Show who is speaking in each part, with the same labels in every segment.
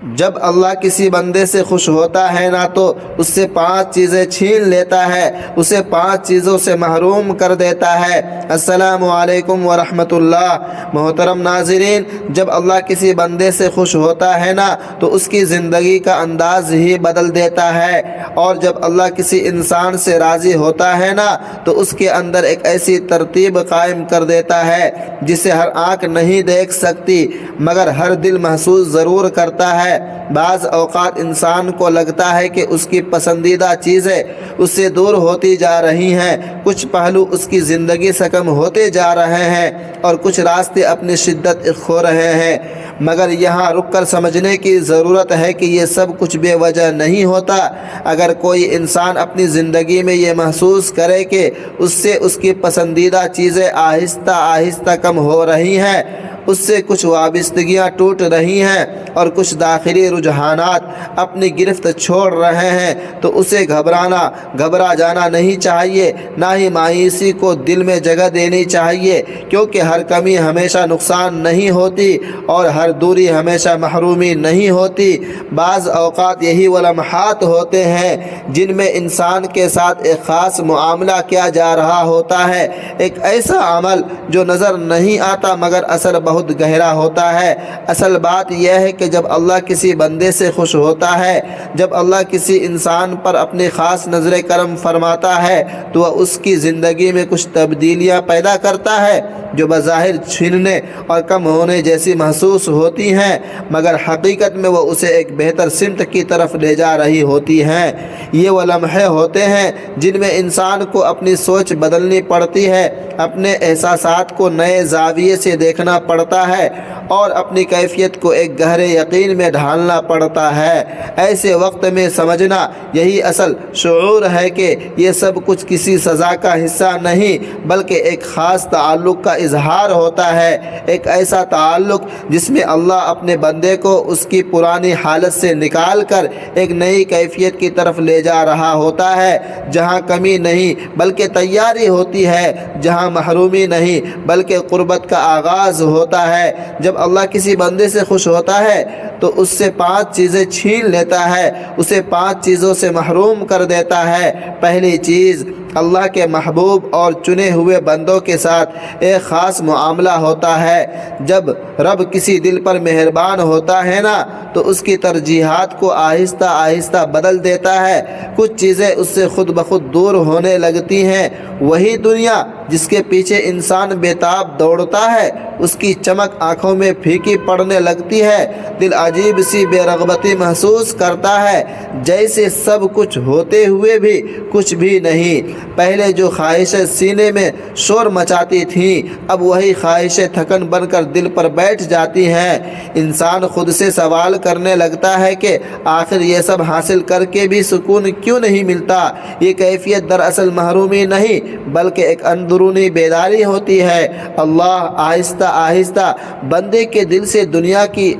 Speaker 1: جب اللہ کسی بندے سے خوش ہوتا ہے نا تو اس سے 5 چیزیں چھین لیتا ہے، اسے 5 چیزوں سے محروم کر دیتا ہے۔ السلام علیکم ورحمۃ اللہ۔ محترم ناظرین، جب اللہ کسی بندے سے خوش ہوتا ہے نا تو اس کی زندگی کا انداز ہی بدل دیتا ہے، اور جب اللہ کسی انسان سے راضی ہوتا ہے نا تو اس کے اندر ایک ایسی ترتیب قائم کر دیتا ہے جسے ہر آنکھ نہیں دیکھ سکتی مگر ہر دل محسوس ضرور کرتا ہے۔ بعض اوقات انسان کو لگتا ہے کہ اس کی پسندیدہ چیزیں اس سے دور ہوتی جا رہی ہیں، کچھ پہلو اس کی زندگی سے کم ہوتے جا رہے ہیں اور کچھ راستے اپنی شدت کھو رہے ہیں، مگر یہاں رک کر سمجھنے کی ضرورت ہے کہ یہ سب کچھ بے وجہ نہیں ہوتا۔ اگر کوئی انسان اپنی زندگی میں یہ محسوس کرے کہ اس سے اس کی پسندیدہ چیزیں آہستہ آہستہ کم ہو رہی ہیں، اس سے کچھ وابستگیاں ٹوٹ رہی ہیں اور کچھ داخلی رجحانات اپنی گرفت چھوڑ رہے ہیں، تو اسے گھبرا جانا نہیں چاہیے، نہ ہی مایوسی کو دل میں جگہ دینی چاہیے، کیونکہ ہر کمی ہمیشہ نقصان نہیں ہوتی اور ہر دوری ہمیشہ محرومی نہیں ہوتی۔ بعض اوقات یہی وہ لمحات ہوتے ہیں جن میں انسان کے ساتھ ایک خاص معاملہ کیا جا رہا ہوتا ہے، ایک ایسا عمل جو نظر نہیں آتا مگر اثر بہت گہرا ہوتا ہے۔ اصل بات یہ ہے کہ جب اللہ کسی بندے سے خوش ہوتا ہے، جب اللہ کسی انسان پر اپنی خاص نظر کرم فرماتا ہے تو وہ اس کی زندگی میں کچھ تبدیلیاں پیدا کرتا ہے جو بظاہر چھیننے اور کم ہونے جیسی محسوس ہوتی ہیں، مگر حقیقت میں وہ اسے ایک بہتر سمت کی طرف لے جا رہی ہوتی ہیں۔ یہ وہ لمحے ہوتے ہیں جن میں انسان کو اپنی سوچ بدلنی پڑتی ہے، اپنے احساسات کو نئے زاویے سے دیکھنا پڑتا ہے اور اپنی کیفیت کو ایک گہرے یقین میں ڈھالنا پڑتا ہے۔ ایسے وقت میں سمجھنا یہی اصل شعور ہے کہ یہ سب کچھ کسی سزا کا حصہ نہیں بلکہ ایک خاص تعلق کا اظہار ہوتا ہے، ایک ایسا تعلق جس میں اللہ اپنے بندے کو اس کی پرانی حالت سے نکال کر ایک نئی کیفیت کی طرف لے جا رہا ہوتا ہے، جہاں کمی نہیں بلکہ تیاری ہوتی ہے، جہاں محرومی نہیں بلکہ قربت کا آغاز ہوتا ہے۔ جب اللہ کسی بندے سے خوش ہوتا ہے تو اس سے 5 چیزیں چھین لیتا ہے، اسے 5 چیزوں سے محروم کر دیتا ہے۔ پہلی چیز، اللہ کے محبوب اور چنے ہوئے بندوں کے ساتھ ایک خاص معاملہ ہوتا ہے۔ جب رب کسی دل پر مہربان ہوتا ہے نا تو اس کی ترجیحات کو آہستہ آہستہ بدل دیتا ہے، کچھ چیزیں اس سے خود بخود دور ہونے لگتی ہیں۔ وہی دنیا جس کے پیچھے انسان بےتاب دوڑتا ہے اس کی چمک آنکھوں میں پھیکی پڑنے لگتی ہے، دل عجیب سی بے رغبتی محسوس کرتا ہے، جیسے سب کچھ ہوتے ہوئے بھی کچھ بھی نہیں۔ پہلے جو خواہشیں سینے میں شور مچاتی تھیں اب وہی خواہشیں تھکن بن کر دل پر بیٹھ جاتی ہیں۔ انسان خود سے سوال کرنے لگتا ہے کہ آخر یہ سب حاصل کر کے بھی سکون کیوں نہیں ملتا؟ یہ کیفیت دراصل محرومی نہیں بلکہ ایک اندرونی بیداری ہوتی ہے۔ اللہ آہستہ آہستہ بندے کے دل سے دنیا کی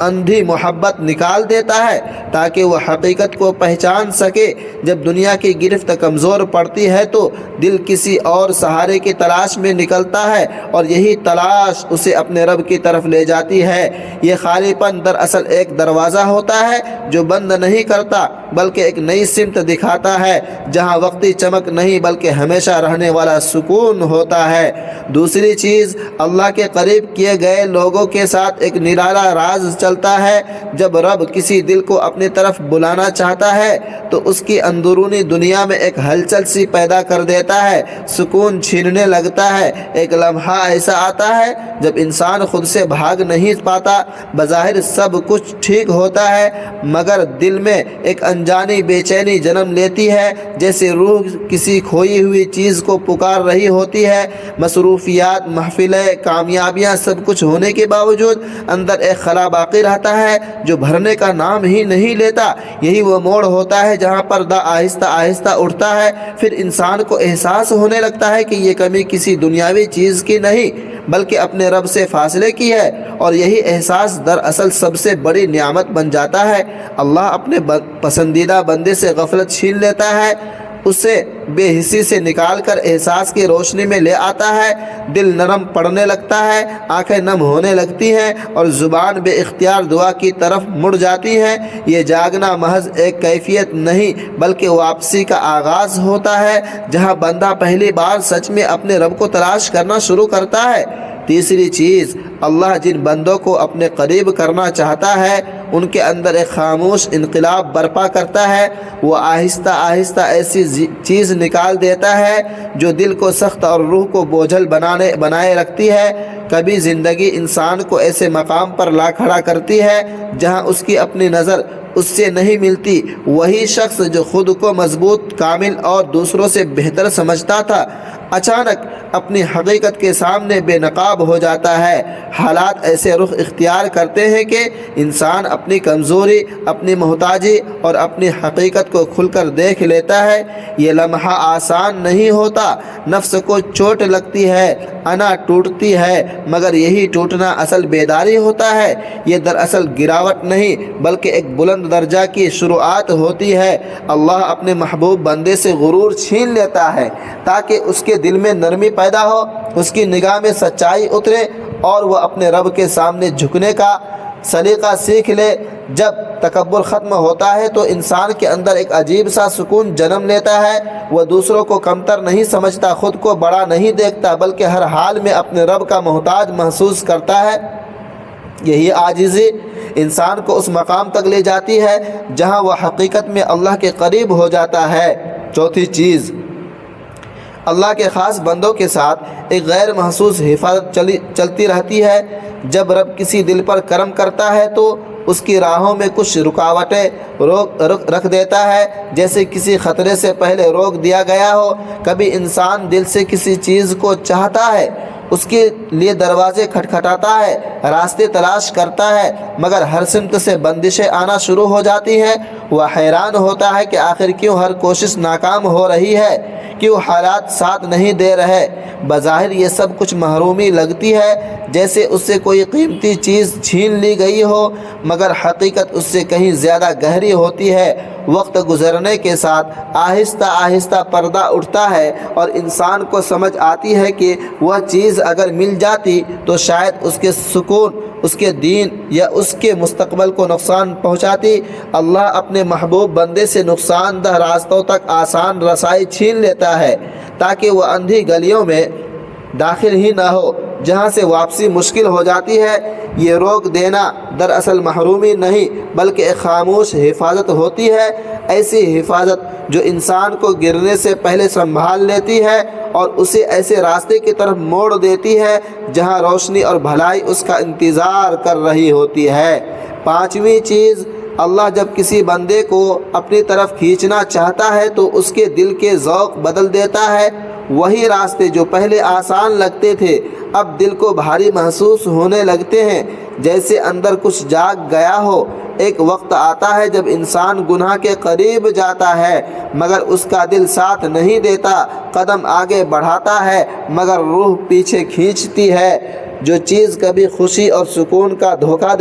Speaker 1: اندھی محبت نکال دیتا ہے تاکہ وہ حقیقت کو پہچان سکے۔ جب دنیا کی گرفت کمزور پڑتی ہے تو دل کسی اور سہارے کی تلاش میں نکلتا ہے اور یہی تلاش اسے اپنے رب کی طرف لے جاتی ہے۔ یہ خالی پن دراصل ایک دروازہ ہوتا ہے جو بند نہیں کرتا بلکہ ایک نئی سمت دکھاتا ہے جہاں وقتی چمک نہیں بلکہ ہمیشہ رہنے والا سکون ہوتا ہے۔ دوسری چیز، اللہ کے قریب کیے گئے لوگوں کے ساتھ ایک نرالا راز چلتا ہے۔ جب رب کسی دل کو اپنی طرف بلانا چاہتا ہے تو اس کی اندرونی دنیا میں ایک ہلچل سی پیدا کر دیتا ہے، سکون چھیننے لگتا ہے۔ ایک لمحہ ایسا آتا ہے جب انسان خود سے بھاگ نہیں پاتا، بظاہر سب کچھ ٹھیک ہوتا ہے مگر دل میں ایک انجانی بے چینی جنم لیتی ہے، جیسے روح کسی کھوئی ہوئی چیز کو پکار رہی ہوتی ہے۔ مصروفیات، محفلیں، کامیابیاں سب کچھ ہونے کے باوجود اندر ایک خلا باقی رہتا ہے جو بھرنے کا نام ہی نہیں لیتا۔ یہی وہ موڑ ہوتا ہے جہاں پردہ آہستہ آہستہ اٹھتا ہے، پھر انسان کو احساس ہونے لگتا ہے کہ یہ کمی کسی دنیاوی چیز کی نہیں بلکہ اپنے رب سے فاصلے کی ہے، اور یہی احساس دراصل سب سے بڑی نعمت بن جاتا ہے۔ اللہ اپنے پسندیدہ بندے سے غفلت چھین لیتا ہے اسے بے حسی سے نکال کر احساس کی روشنی میں لے آتا ہے، دل نرم پڑنے لگتا ہے، آنکھیں نم ہونے لگتی ہیں اور زبان بے اختیار دعا کی طرف مڑ جاتی ہے۔ یہ جاگنا محض ایک کیفیت نہیں بلکہ واپسی کا آغاز ہوتا ہے، جہاں بندہ پہلی بار سچ میں اپنے رب کو تلاش کرنا شروع کرتا ہے۔ تیسری چیز، اللہ جن بندوں کو اپنے قریب کرنا چاہتا ہے ان کے اندر ایک خاموش انقلاب برپا کرتا ہے۔ وہ آہستہ آہستہ ایسی چیز نکال دیتا ہے جو دل کو سخت اور روح کو بوجھل بنائے رکھتی ہے۔ کبھی زندگی انسان کو ایسے مقام پر لا کھڑا کرتی ہے جہاں اس کی اپنی نظر اس سے نہیں ملتی۔ وہی شخص جو خود کو مضبوط، کامل اور دوسروں سے بہتر سمجھتا تھا، اچانک اپنی حقیقت کے سامنے بے نقاب ہو جاتا ہے۔ حالات ایسے رخ اختیار کرتے ہیں کہ انسان اپنی کمزوری، اپنی محتاجی اور اپنی حقیقت کو کھل کر دیکھ لیتا ہے۔ یہ لمحہ آسان نہیں ہوتا، نفس کو چوٹ لگتی ہے، انا ٹوٹتی ہے، مگر یہی ٹوٹنا اصل بیداری ہوتا ہے۔ یہ دراصل گراوٹ نہیں بلکہ ایک بلند درجہ کی شروعات ہوتی ہے۔ اللہ اپنے محبوب بندے سے غرور چھین لیتا ہے تاکہ اس کے دل میں نرمی پیدا ہو، اس کی نگاہ میں سچائی اترے اور وہ اپنے رب کے سامنے جھکنے کا سلیقہ سیکھ لے۔ جب تکبر ختم ہوتا ہے تو انسان کے اندر ایک عجیب سا سکون جنم لیتا ہے۔ وہ دوسروں کو کمتر نہیں سمجھتا، خود کو بڑا نہیں دیکھتا بلکہ ہر حال میں اپنے رب کا محتاج محسوس کرتا ہے۔ یہی عاجزی انسان کو اس مقام تک لے جاتی ہے جہاں وہ حقیقت میں اللہ کے قریب ہو جاتا ہے۔ چوتھی چیز، اللہ کے خاص بندوں کے ساتھ ایک غیر محسوس حفاظت چلتی رہتی ہے۔ جب رب کسی دل پر کرم کرتا ہے تو اس کی راہوں میں کچھ رکاوٹیں رکھ دیتا ہے، جیسے کسی خطرے سے پہلے روک دیا گیا ہو۔ کبھی انسان دل سے کسی چیز کو چاہتا ہے، اس کے لیے دروازے کھٹکھٹاتا ہے، راستے تلاش کرتا ہے، مگر ہر سمت سے بندشیں آنا شروع ہو جاتی ہیں۔ وہ حیران ہوتا ہے کہ آخر کیوں ہر کوشش ناکام ہو رہی ہے، کیوں حالات ساتھ نہیں دے رہے۔ بظاہر یہ سب کچھ محرومی لگتی ہے، جیسے اس سے کوئی قیمتی چیز چھین لی گئی ہو، مگر حقیقت اس سے کہیں زیادہ گہری ہوتی ہے۔ وقت گزرنے کے ساتھ آہستہ آہستہ پردہ اٹھتا ہے اور انسان کو سمجھ آتی ہے کہ وہ چیز اگر مل جاتی تو شاید اس کے سکون، اس کے دین یا اس کے مستقبل کو نقصان پہنچاتی۔ اللہ اپنے محبوب بندے سے نقصان دہ راستوں تک آسان رسائی چھین لیتا ہے تاکہ وہ اندھی گلیوں میں داخل ہی نہ ہو جہاں سے واپسی مشکل ہو جاتی ہے۔ یہ روک دینا دراصل محرومی نہیں بلکہ ایک خاموش حفاظت ہوتی ہے، ایسی حفاظت جو انسان کو گرنے سے پہلے سنبھال لیتی ہے اور اسے ایسے راستے کی طرف موڑ دیتی ہے جہاں روشنی اور بھلائی اس کا انتظار کر رہی ہوتی ہے۔ پانچویں چیز، اللہ جب کسی بندے کو اپنی طرف کھینچنا چاہتا ہے تو اس کے دل کے ذوق بدل دیتا ہے۔ وہی راستے جو پہلے آسان لگتے تھے اب دل کو بھاری محسوس ہونے لگتے ہیں، جیسے اندر کچھ جاگ گیا ہو۔ ایک وقت آتا ہے جب انسان گناہ کے قریب جاتا ہے مگر اس کا دل ساتھ نہیں دیتا، قدم آگے بڑھاتا ہے مگر روح پیچھے کھینچتی ہے۔ جو چیز کبھی خوشی اور سکون کا دھوکہ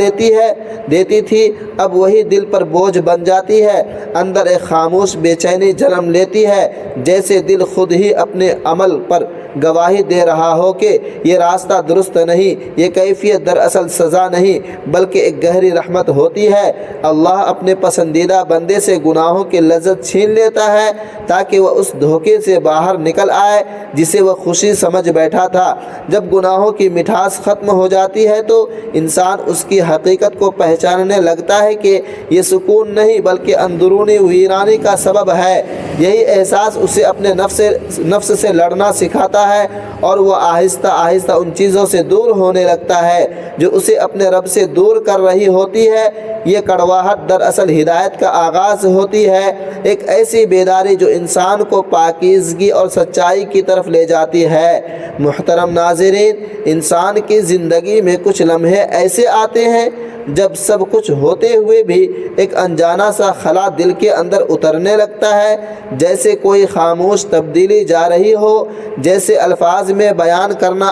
Speaker 1: دیتی تھی اب وہی دل پر بوجھ بن جاتی ہے۔ اندر ایک خاموش بے چینی جنم لیتی ہے، جیسے دل خود ہی اپنے عمل پر گواہی دے رہا ہو کہ یہ راستہ درست نہیں۔ یہ کیفیت دراصل سزا نہیں بلکہ ایک گہری رحمت ہوتی ہے۔ اللہ اپنے پسندیدہ بندے سے گناہوں کی لذت چھین لیتا ہے تاکہ وہ اس دھوکے سے باہر نکل آئے جسے وہ خوشی سمجھ بیٹھا تھا۔ جب گناہوں کی مٹھاس ختم ہو جاتی ہے تو انسان اس کی حقیقت کو پہچاننے لگتا ہے کہ یہ سکون نہیں بلکہ اندرونی ویرانی کا سبب ہے۔ یہی احساس اسے اپنے نفس سے لڑنا سکھاتا ہے اور وہ آہستہ آہستہ ان چیزوں سے دور ہونے لگتا ہے جو اسے اپنے رب سے دور کر رہی ہوتی ہے۔ یہ کڑواہٹ دراصل ہدایت کا آغاز ہوتی ہے، ایک ایسی بیداری جو انسان کو پاکیزگی اور سچائی کی طرف لے جاتی ہے۔ محترم ناظرین، انسان کی زندگی میں کچھ لمحے ایسے آتے ہیں جب سب کچھ ہوتے ہوئے بھی ایک انجانا سا خلا دل کے اندر اترنے لگتا ہے، جیسے کوئی خاموش تبدیلی جا رہی ہو، جیسے الفاظ میں بیان کرنا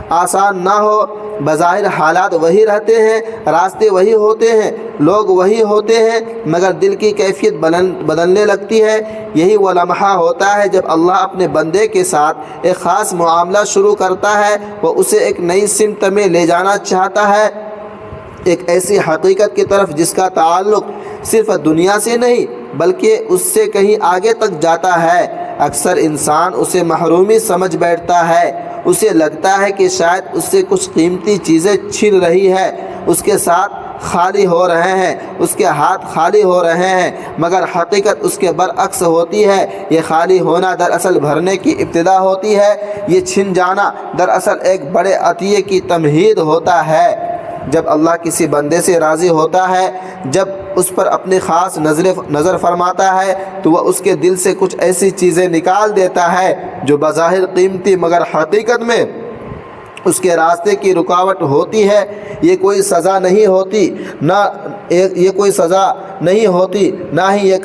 Speaker 1: آسان نہ ہو بظاہر حالات وہی رہتے ہیں، راستے وہی ہوتے ہیں، لوگ وہی ہوتے ہیں، مگر دل کی کیفیت بدلنے لگتی ہے۔ یہی وہ لمحہ ہوتا ہے جب اللہ اپنے بندے کے ساتھ ایک خاص معاملہ شروع کرتا ہے، وہ اسے ایک نئی سمت میں لے جانا چاہتا ہے، ایک ایسی حقیقت کی طرف جس کا تعلق صرف دنیا سے نہیں بلکہ اس سے کہیں آگے تک جاتا ہے۔ اکثر انسان اسے محرومی سمجھ بیٹھتا ہے، اسے لگتا ہے کہ شاید اس سے کچھ قیمتی چیزیں چھن رہی ہے، اس کے ساتھ خالی ہو رہے ہیں، اس کے ہاتھ خالی ہو رہے ہیں، مگر حقیقت اس کے برعکس ہوتی ہے۔ یہ خالی ہونا دراصل بھرنے کی ابتدا ہوتی ہے، یہ چھن جانا دراصل ایک بڑے عطیے کی تمہید ہوتا ہے۔ جب اللہ کسی بندے سے راضی ہوتا ہے، جب اس پر اپنی خاص نظر فرماتا ہے، تو وہ اس کے دل سے کچھ ایسی چیزیں نکال دیتا ہے جو بظاہر قیمتی مگر حقیقت میں اس کے راستے کی رکاوٹ ہوتی ہے۔ یہ کوئی سزا نہیں ہوتی، نہ ہی یہ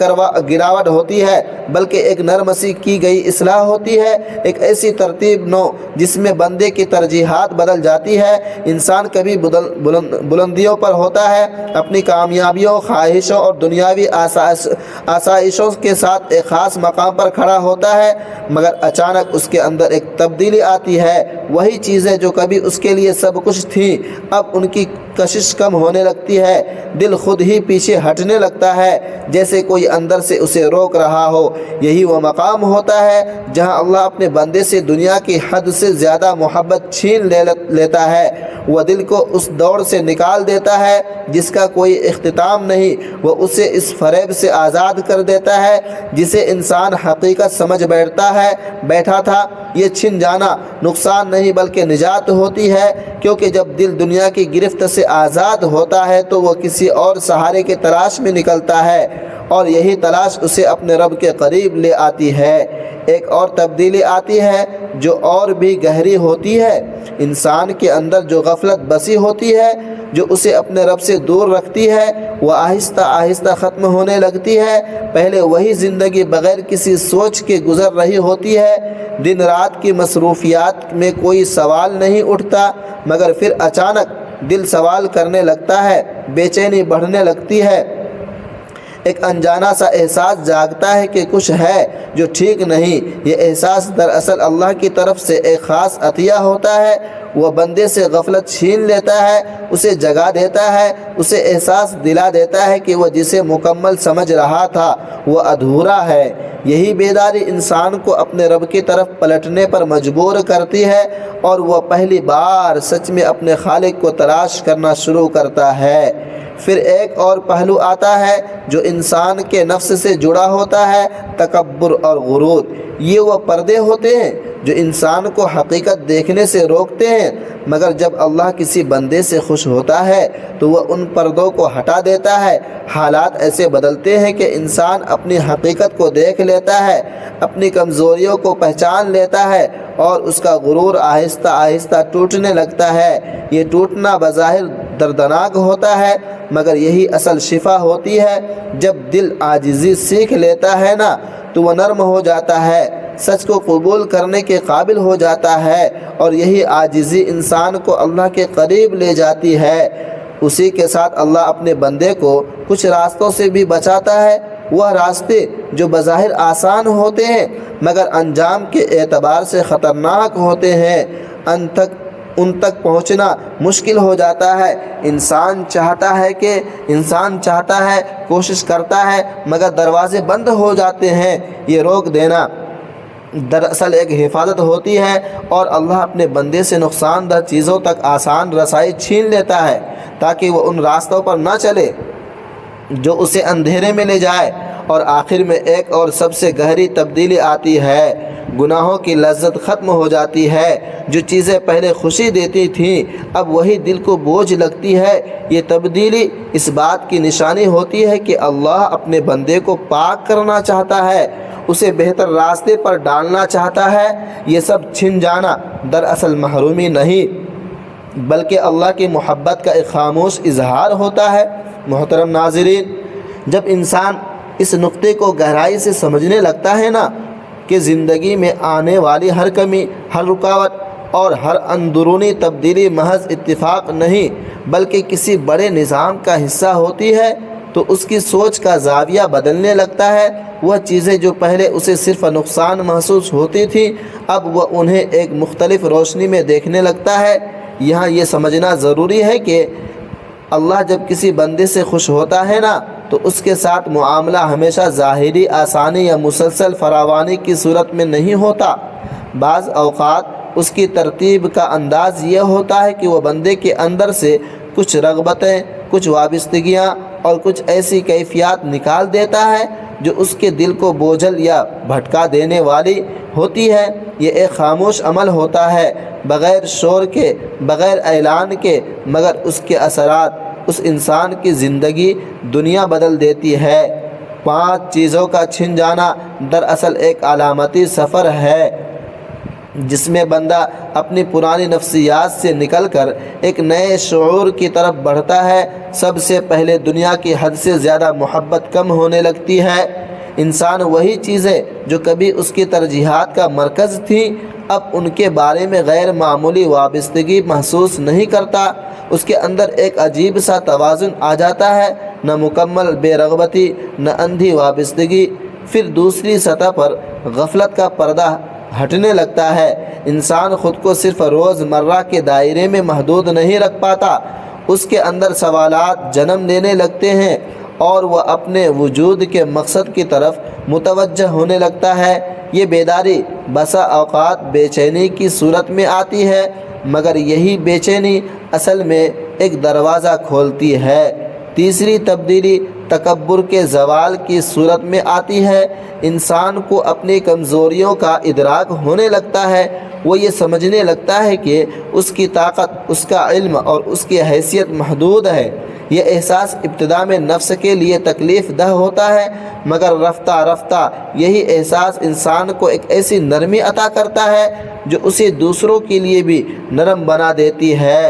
Speaker 1: گراوٹ ہوتی ہے، بلکہ ایک نرم سی کی گئی اصلاح ہوتی ہے، ایک ایسی ترتیب نو جس میں بندے کی ترجیحات بدل جاتی ہے۔ انسان کبھی بلندیوں پر ہوتا ہے، اپنی کامیابیوں، خواہشوں اور دنیاوی آسائشوں کے ساتھ ایک خاص مقام پر کھڑا ہوتا ہے، مگر اچانک اس کے اندر ایک تبدیلی آتی ہے۔ وہی چیزیں جو کبھی اس کے لیے سب کچھ تھیں، اب ان کی کشش کم ہونے لگتی ہے، دل خود ہی پیچھے ہٹنے لگتا ہے، جیسے کوئی اندر سے اسے روک رہا ہو۔ یہی وہ مقام ہوتا ہے جہاں اللہ اپنے بندے سے دنیا کی حد سے زیادہ محبت چھین لیتا ہے۔ وہ دل کو اس دوڑ سے نکال دیتا ہے جس کا کوئی اختتام نہیں، وہ اسے اس فریب سے آزاد کر دیتا ہے جسے انسان حقیقت سمجھ بیٹھا تھا۔ یہ چھن جانا نقصان نہیں بلکہ نجات ہوتی ہے، کیونکہ جب دل دنیا کی گرفت سے آزاد ہوتا ہے تو وہ کسی اور سہارے کی تلاش میں نکلتا ہے، اور یہی تلاش اسے اپنے رب کے قریب لے آتی ہے۔ ایک اور تبدیلی آتی ہے جو اور بھی گہری ہوتی ہے۔ انسان کے اندر جو غفلت بسی ہوتی ہے، جو اسے اپنے رب سے دور رکھتی ہے، وہ آہستہ آہستہ ختم ہونے لگتی ہے۔ پہلے وہی زندگی بغیر کسی سوچ کے گزر رہی ہوتی ہے، دن رات کی مصروفیات میں کوئی سوال نہیں اٹھتا، مگر پھر اچانک دل سوال کرنے لگتا ہے، بے چینی بڑھنے لگتی ہے، ایک انجانا سا احساس جاگتا ہے کہ کچھ ہے جو ٹھیک نہیں۔ یہ احساس دراصل اللہ کی طرف سے ایک خاص عطیہ ہوتا ہے۔ وہ بندے سے غفلت چھین لیتا ہے، اسے جگا دیتا ہے، اسے احساس دلا دیتا ہے کہ وہ جسے مکمل سمجھ رہا تھا وہ ادھورا ہے۔ یہی بیداری انسان کو اپنے رب کی طرف پلٹنے پر مجبور کرتی ہے، اور وہ پہلی بار سچ میں اپنے خالق کو تلاش کرنا شروع کرتا ہے۔ پھر ایک اور پہلو آتا ہے جو انسان کے نفس سے جڑا ہوتا ہے، تکبر اور غرور۔ یہ وہ پردے ہوتے ہیں جو انسان کو حقیقت دیکھنے سے روکتے ہیں، مگر جب اللہ کسی بندے سے خوش ہوتا ہے تو وہ ان پردوں کو ہٹا دیتا ہے۔ حالات ایسے بدلتے ہیں کہ انسان اپنی حقیقت کو دیکھ لیتا ہے، اپنی کمزوریوں کو پہچان لیتا ہے، اور اس کا غرور آہستہ آہستہ ٹوٹنے لگتا ہے۔ یہ ٹوٹنا بظاہر دردناک ہوتا ہے، مگر یہی اصل شفا ہوتی ہے۔ جب دل عاجزی سیکھ لیتا ہے نا تو وہ نرم ہو جاتا ہے، سچ کو قبول کرنے کے قابل ہو جاتا ہے، اور یہی عاجزی انسان کو اللہ کے قریب لے جاتی ہے۔ اسی کے ساتھ اللہ اپنے بندے کو کچھ راستوں سے بھی بچاتا ہے، وہ راستے جو بظاہر آسان ہوتے ہیں مگر انجام کے اعتبار سے خطرناک ہوتے ہیں۔ ان تک پہنچنا مشکل ہو جاتا ہے۔ انسان چاہتا ہے، کوشش کرتا ہے، مگر دروازے بند ہو جاتے ہیں۔ یہ روک دینا دراصل ایک حفاظت ہوتی ہے، اور اللہ اپنے بندے سے نقصان دہ چیزوں تک آسان رسائی چھین لیتا ہے تاکہ وہ ان راستوں پر نہ چلے جو اسے اندھیرے میں لے جائے۔ اور آخر میں ایک اور سب سے گہری تبدیلی آتی ہے، گناہوں کی لذت ختم ہو جاتی ہے۔ جو چیزیں پہلے خوشی دیتی تھیں اب وہی دل کو بوجھ لگتی ہے۔ یہ تبدیلی اس بات کی نشانی ہوتی ہے کہ اللہ اپنے بندے کو پاک کرنا چاہتا ہے، اسے بہتر راستے پر ڈالنا چاہتا ہے۔ یہ سب چھن جانا دراصل محرومی نہیں بلکہ اللہ کی محبت کا ایک خاموش اظہار ہوتا ہے۔ محترم ناظرین، جب انسان اس نقطے کو گہرائی سے سمجھنے لگتا ہے نا کہ زندگی میں آنے والی ہر کمی، ہر رکاوٹ اور ہر اندرونی تبدیلی محض اتفاق نہیں بلکہ کسی بڑے نظام کا حصہ ہوتی ہے تو اس کی سوچ کا زاویہ بدلنے لگتا ہے۔ وہ چیزیں جو پہلے اسے صرف نقصان محسوس ہوتی تھیں اب وہ انہیں ایک مختلف روشنی میں دیکھنے لگتا ہے۔ یہاں یہ سمجھنا ضروری ہے کہ اللہ جب کسی بندے سے خوش ہوتا ہے نا تو اس کے ساتھ معاملہ ہمیشہ ظاہری آسانی یا مسلسل فراوانی کی صورت میں نہیں ہوتا۔ بعض اوقات اس کی ترتیب کا انداز یہ ہوتا ہے کہ وہ بندے کے اندر سے کچھ رغبتیں، کچھ وابستگیاں اور کچھ ایسی کیفیات نکال دیتا ہے جو اس کے دل کو بوجھل یا بھٹکا دینے والی ہوتی ہے۔ یہ ایک خاموش عمل ہوتا ہے، بغیر شور کے، بغیر اعلان کے، مگر اس کے اثرات اس انسان کی زندگی دنیا بدل دیتی ہے۔ 5 چیزوں کا چھن جانا دراصل ایک علامتی سفر ہے جس میں بندہ اپنی پرانی نفسیات سے نکل کر ایک نئے شعور کی طرف بڑھتا ہے۔ سب سے پہلے دنیا کی حد سے زیادہ محبت کم ہونے لگتی ہے۔ انسان وہی چیزیں جو کبھی اس کی ترجیحات کا مرکز تھیں اب ان کے بارے میں غیر معمولی وابستگی محسوس نہیں کرتا۔ اس کے اندر ایک عجیب سا توازن آ جاتا ہے، نہ مکمل بے رغبتی، نہ اندھی وابستگی۔ پھر دوسری سطح پر غفلت کا پردہ ہٹنے لگتا ہے۔ انسان خود کو صرف روز مرہ کے دائرے میں محدود نہیں رکھ پاتا، اس کے اندر سوالات جنم لینے لگتے ہیں اور وہ اپنے وجود کے مقصد کی طرف متوجہ ہونے لگتا ہے۔ یہ بیداری بسا اوقات بے چینی کی صورت میں آتی ہے، مگر یہی بے چینی اصل میں ایک دروازہ کھولتی ہے۔ تیسری تبدیلی تکبر کے زوال کی صورت میں آتی ہے۔ انسان کو اپنی کمزوریوں کا ادراک ہونے لگتا ہے۔ وہ یہ سمجھنے لگتا ہے کہ اس کی طاقت، اس کا علم اور اس کی حیثیت محدود ہے۔ یہ احساس ابتدا میں نفس کے لیے تکلیف دہ ہوتا ہے، مگر رفتہ رفتہ یہی احساس انسان کو ایک ایسی نرمی عطا کرتا ہے جو اسے دوسروں کے لیے بھی نرم بنا دیتی ہے۔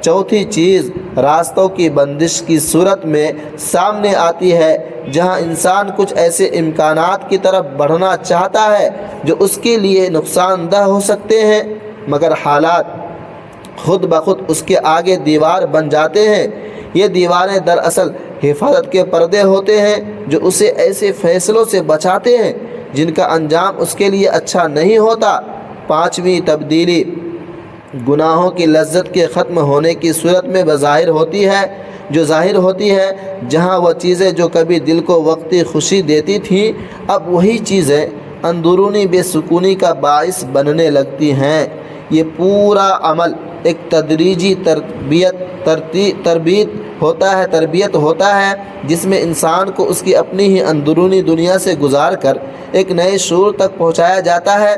Speaker 1: چوتھی چیز راستوں کی بندش کی صورت میں سامنے آتی ہے، جہاں انسان کچھ ایسے امکانات کی طرف بڑھنا چاہتا ہے جو اس کے لیے نقصان دہ ہو سکتے ہیں، مگر حالات خود بخود اس کے آگے دیوار بن جاتے ہیں۔ یہ دیواریں دراصل حفاظت کے پردے ہوتے ہیں جو اسے ایسے فیصلوں سے بچاتے ہیں جن کا انجام اس کے لیے اچھا نہیں ہوتا۔ 5ویں تبدیلی گناہوں کی لذت کے ختم ہونے کی صورت میں ظاہر ہوتی ہے، جہاں وہ چیزیں جو کبھی دل کو وقتی خوشی دیتی تھیں اب وہی چیزیں اندرونی بے سکونی کا باعث بننے لگتی ہیں۔ یہ پورا عمل ایک تدریجی تربیت ہوتا ہے جس میں انسان کو اس کی اپنی ہی اندرونی دنیا سے گزار کر ایک نئے شعور تک پہنچایا جاتا ہے۔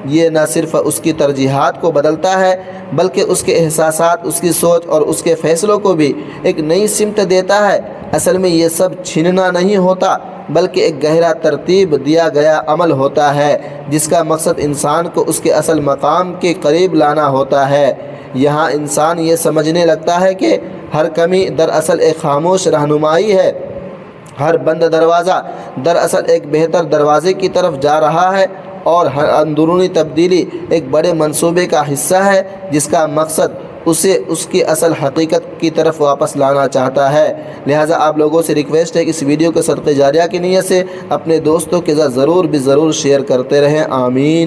Speaker 1: یہ نہ صرف اس کی ترجیحات کو بدلتا ہے بلکہ اس کے احساسات، اس کی سوچ اور اس کے فیصلوں کو بھی ایک نئی سمت دیتا ہے۔ اصل میں یہ سب چھیننا نہیں ہوتا بلکہ ایک گہرا ترتیب دیا گیا عمل ہوتا ہے جس کا مقصد انسان کو اس کے اصل مقام کے قریب لانا ہوتا ہے۔ یہاں انسان یہ سمجھنے لگتا ہے کہ ہر کمی دراصل ایک خاموش رہنمائی ہے، ہر بند دروازہ دراصل ایک بہتر دروازے کی طرف جا رہا ہے، اور ہر اندرونی تبدیلی ایک بڑے منصوبے کا حصہ ہے جس کا مقصد اسے اس کی اصل حقیقت کی طرف واپس لانا چاہتا ہے۔ لہٰذا آپ لوگوں سے ریکویسٹ ہے کہ اس ویڈیو کو صدقہ جاریہ کی نیت سے اپنے دوستوں کے ساتھ ضرور شیئر کرتے رہیں۔ آمین۔